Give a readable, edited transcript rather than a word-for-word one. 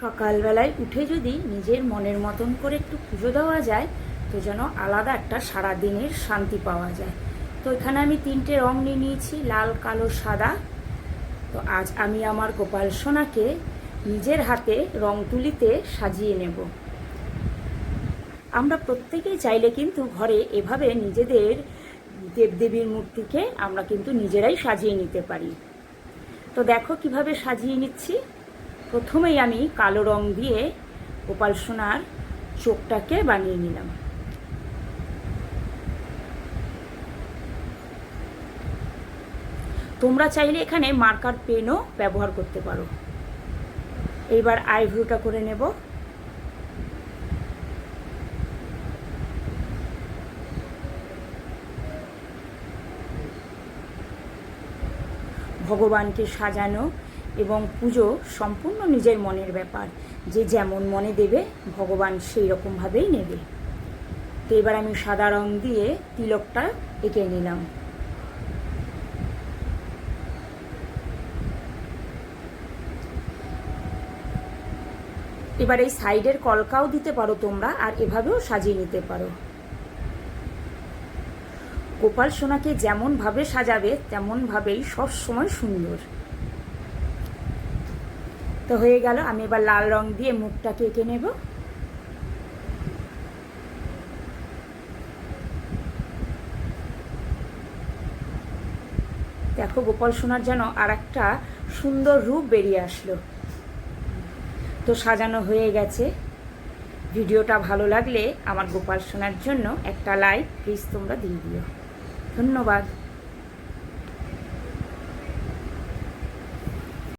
সকালবেলায় উঠে যদি নিজের মনের মতন করে একটু পুজো দেওয়া যায় তো যেন আলাদা একটা সারাদিনের শান্তি পাওয়া যায়। তো এখানে আমি 3টে রং নিয়ে নিয়েছি, লাল, কালো, সাদা। তো আজ আমি আমার গোপাল সোনাকে নিজের হাতে রং তুলিতে সাজিয়ে নেব। আমরা প্রত্যেকেই চাইলে কিন্তু ঘরে এভাবে নিজেদের দেবদেবীর মূর্তিকে আমরা কিন্তু নিজেরাই সাজিয়ে নিতে পারি। তো দেখো কিভাবে সাজিয়ে নিচ্ছি। প্রথমেই আমি কালো রং দিয়ে গোপাল সোনার চোখটাকে বানিয়ে নিলাম। তোমরা চাইলে এখানে মার্কার পেনও ব্যবহার করতে পারো। এইবার আইব্রোটা করে নেব। ভগবানকে সাজানো এবং পুজো সম্পূর্ণ নিজের মনের ব্যাপার, যে যেমন মনে দেবে ভগবান সেই রকমভাবেই নেবে। তো এবার আমি সাদা রং দিয়ে তিলকটা এঁকে নিলাম। এবার এই সাইডের কলকাও দিতে পারো তোমরা, আর এভাবেও সাজিয়ে নিতে পারো। গোপাল সোনাকে যেমনভাবে সাজাবে তেমনভাবেই সবসময় সুন্দর। তো হয়ে গেল। আমি এবার লাল রং দিয়ে মুখটাকে এঁকে নেব। দেখো গোপাল সোনার যেন আর একটা সুন্দর রূপ বেরিয়ে আসলো। তো সাজানো হয়ে গেছে। ভিডিওটা ভালো লাগলে আমার গোপাল সোনার জন্য একটা লাইক প্লিজ তোমরা দিয়ে দিও। ধন্যবাদ।